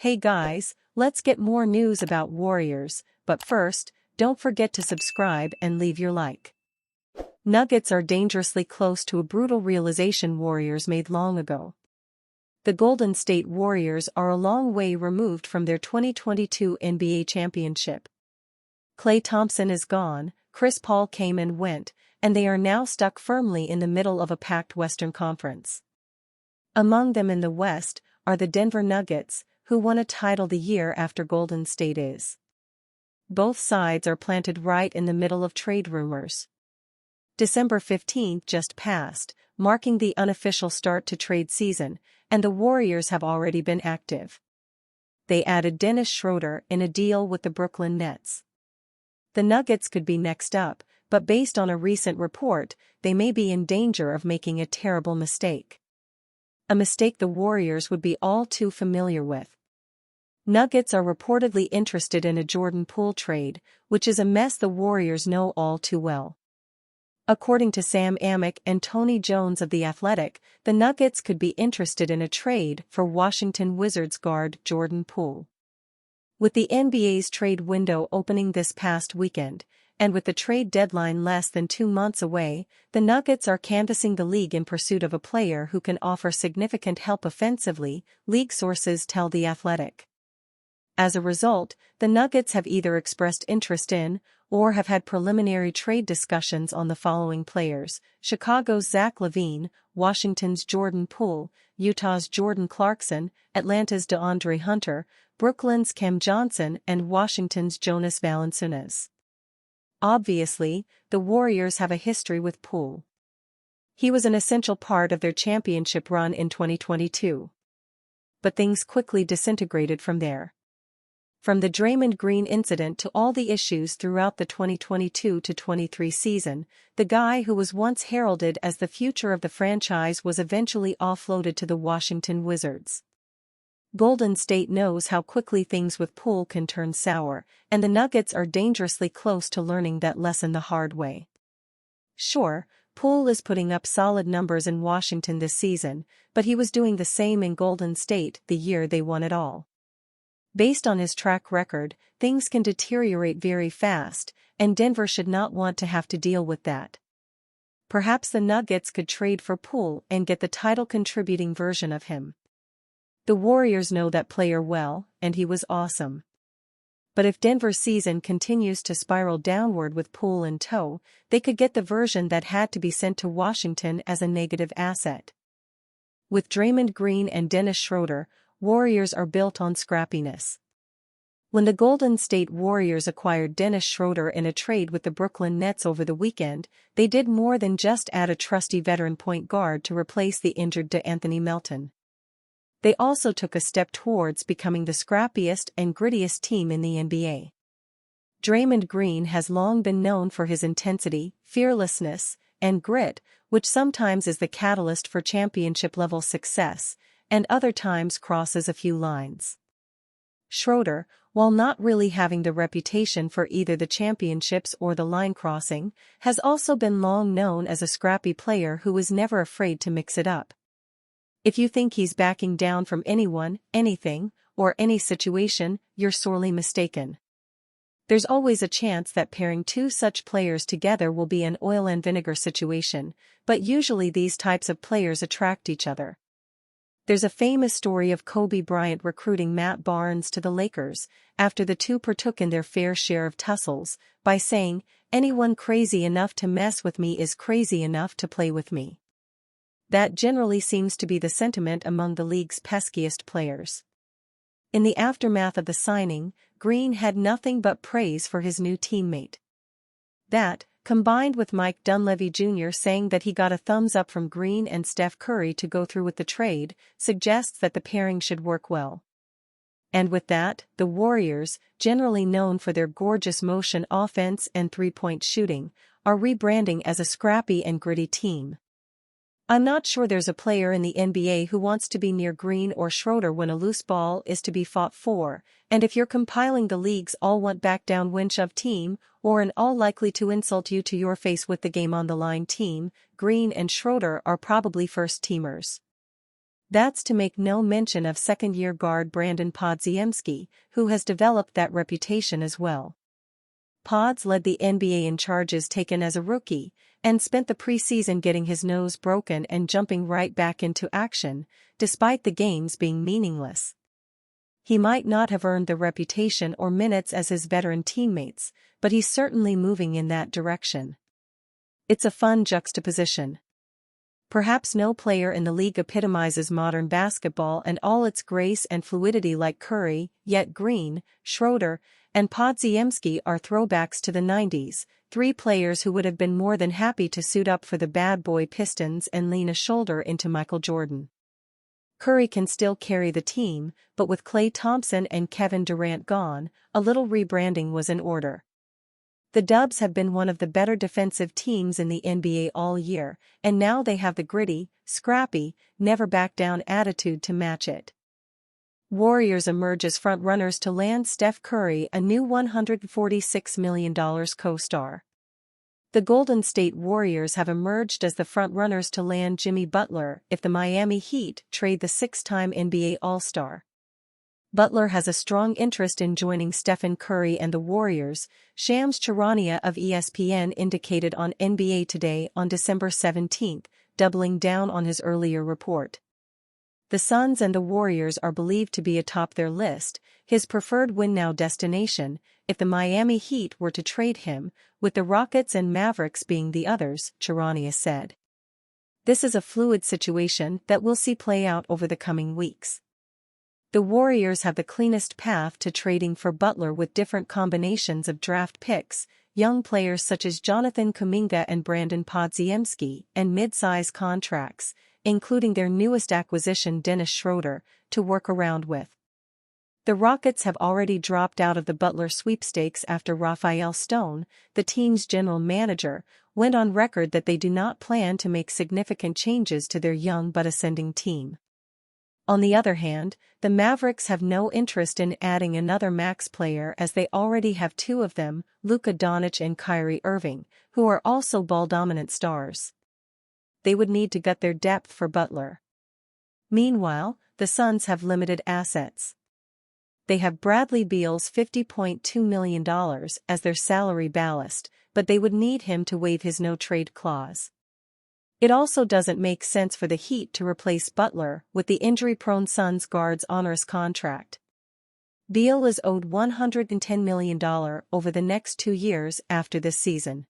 Hey guys, let's get more news about Warriors, but first, don't forget to subscribe and leave your like. Nuggets are dangerously close to a brutal realization Warriors made long ago. The Golden State Warriors are a long way removed from their 2022 NBA championship. Klay Thompson is gone, Chris Paul came and went, and they are now stuck firmly in the middle of a packed Western Conference. Among them in the West are the Denver Nuggets, who won a title the year after Golden State is. Both sides are planted right in the middle of trade rumors. December 15th just passed, marking the unofficial start to trade season, and the Warriors have already been active. They added Dennis Schroeder in a deal with the Brooklyn Nets. The Nuggets could be next up, but based on a recent report, they may be in danger of making a terrible mistake. A mistake the Warriors would be all too familiar with. Nuggets are reportedly interested in a Jordan Poole trade, which is a mess the Warriors know all too well. According to Sam Amick and Tony Jones of The Athletic, the Nuggets could be interested in a trade for Washington Wizards guard Jordan Poole. With the NBA's trade window opening this past weekend, and with the trade deadline less than 2 months away, the Nuggets are canvassing the league in pursuit of a player who can offer significant help offensively, league sources tell The Athletic. As a result, the Nuggets have either expressed interest in, or have had preliminary trade discussions on the following players: Chicago's Zach LaVine, Washington's Jordan Poole, Utah's Jordan Clarkson, Atlanta's DeAndre Hunter, Brooklyn's Cam Johnson and Washington's Jonas Valanciunas. Obviously, the Warriors have a history with Poole. He was an essential part of their championship run in 2022. But things quickly disintegrated from there. From the Draymond Green incident to all the issues throughout the 2022-23 season, the guy who was once heralded as the future of the franchise was eventually offloaded to the Washington Wizards. Golden State knows how quickly things with Poole can turn sour, and the Nuggets are dangerously close to learning that lesson the hard way. Sure, Poole is putting up solid numbers in Washington this season, but he was doing the same in Golden State the year they won it all. Based on his track record, things can deteriorate very fast, and Denver should not want to have to deal with that. Perhaps the Nuggets could trade for Poole and get the title-contributing version of him. The Warriors know that player well, and he was awesome. But if Denver's season continues to spiral downward with Poole in tow, they could get the version that had to be sent to Washington as a negative asset. With Draymond Green and Dennis Schroeder, Warriors are built on scrappiness. When the Golden State Warriors acquired Dennis Schroeder in a trade with the Brooklyn Nets over the weekend, they did more than just add a trusty veteran point guard to replace the injured DeAnthony Melton. They also took a step towards becoming the scrappiest and grittiest team in the NBA. Draymond Green has long been known for his intensity, fearlessness, and grit, which sometimes is the catalyst for championship-level success, and other times crosses a few lines. Schroeder, while not really having the reputation for either the championships or the line crossing, has also been long known as a scrappy player who is never afraid to mix it up. If you think he's backing down from anyone, anything, or any situation, you're sorely mistaken. There's always a chance that pairing two such players together will be an oil and vinegar situation, but usually these types of players attract each other. There's a famous story of Kobe Bryant recruiting Matt Barnes to the Lakers, after the two partook in their fair share of tussles, by saying, "Anyone crazy enough to mess with me is crazy enough to play with me." That generally seems to be the sentiment among the league's peskiest players. In the aftermath of the signing, Green had nothing but praise for his new teammate. That, combined with Mike Dunleavy Jr. saying that he got a thumbs up from Green and Steph Curry to go through with the trade, suggests that the pairing should work well. And with that, the Warriors, generally known for their gorgeous motion offense and three-point shooting, are rebranding as a scrappy and gritty team. I'm not sure there's a player in the NBA who wants to be near Green or Schroeder when a loose ball is to be fought for, and if you're compiling the league's all-want-back-down win-shove team, or an all-likely-to-insult-you to your face with the game on the line team, Green and Schroeder are probably first-teamers. That's to make no mention of second-year guard Brandon Podziemski, who has developed that reputation as well. Pods led the NBA in charges taken as a rookie, and spent the preseason getting his nose broken and jumping right back into action, despite the games being meaningless. He might not have earned the reputation or minutes as his veteran teammates, but he's certainly moving in that direction. It's a fun juxtaposition. Perhaps no player in the league epitomizes modern basketball and all its grace and fluidity like Curry, yet Green, Schroeder, and Podziemski are throwbacks to the 90s, three players who would have been more than happy to suit up for the bad boy Pistons and lean a shoulder into Michael Jordan. Curry can still carry the team, but with Klay Thompson and Kevin Durant gone, a little rebranding was in order. The Dubs have been one of the better defensive teams in the NBA all year, and now they have the gritty, scrappy, never-back-down attitude to match it. Warriors emerge as front-runners to land Steph Curry a new $146 million co-star. The Golden State Warriors have emerged as the front-runners to land Jimmy Butler if the Miami Heat trade the six-time NBA All-Star. Butler has a strong interest in joining Stephen Curry and the Warriors, Shams Charania of ESPN indicated on NBA Today on December 17, doubling down on his earlier report. The Suns and the Warriors are believed to be atop their list, his preferred win-now destination, if the Miami Heat were to trade him, with the Rockets and Mavericks being the others, Charania said. This is a fluid situation that we'll see play out over the coming weeks. The Warriors have the cleanest path to trading for Butler with different combinations of draft picks, young players such as Jonathan Kuminga and Brandon Podziemski, and mid-size contracts, including their newest acquisition Dennis Schroeder, to work around with. The Rockets have already dropped out of the Butler sweepstakes after Rafael Stone, the team's general manager, went on record that they do not plan to make significant changes to their young but ascending team. On the other hand, the Mavericks have no interest in adding another max player as they already have two of them, Luka Doncic and Kyrie Irving, who are also ball-dominant stars. They would need to gut their depth for Butler. Meanwhile, the Suns have limited assets. They have Bradley Beal's $50.2 million as their salary ballast, but they would need him to waive his no-trade clause. It also doesn't make sense for the Heat to replace Butler with the injury-prone Suns guard's onerous contract. Beal is owed $110 million over the next 2 years after this season.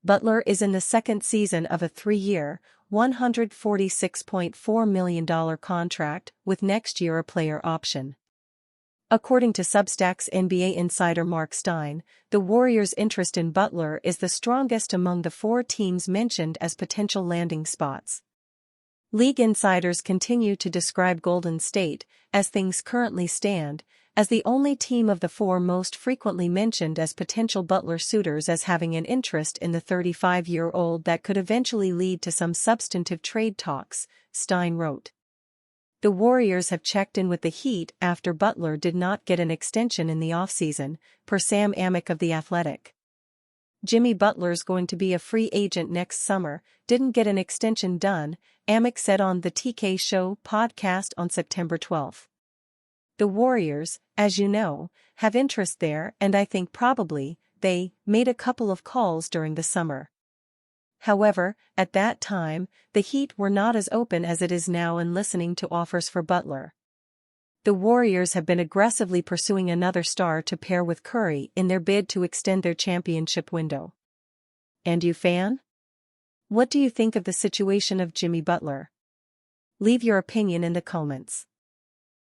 Butler is in the second season of a 3-year, $146.4 million contract with next year a player option. According to Substack's NBA insider Mark Stein, the Warriors' interest in Butler is the strongest among the 4 teams mentioned as potential landing spots. League insiders continue to describe Golden State, as things currently stand, as the only team of the 4 most frequently mentioned as potential Butler suitors as having an interest in the 35-year-old that could eventually lead to some substantive trade talks, Stein wrote. The Warriors have checked in with the Heat after Butler did not get an extension in the offseason, per Sam Amick of The Athletic. Jimmy Butler's going to be a free agent next summer, didn't get an extension done, Amick said on the TK Show podcast on September 12. The Warriors, as you know, have interest there and I think probably, they made a couple of calls during the summer. However, at that time, the Heat were not as open as it is now in listening to offers for Butler. The Warriors have been aggressively pursuing another star to pair with Curry in their bid to extend their championship window. And you fan? What do you think of the situation of Jimmy Butler? Leave your opinion in the comments.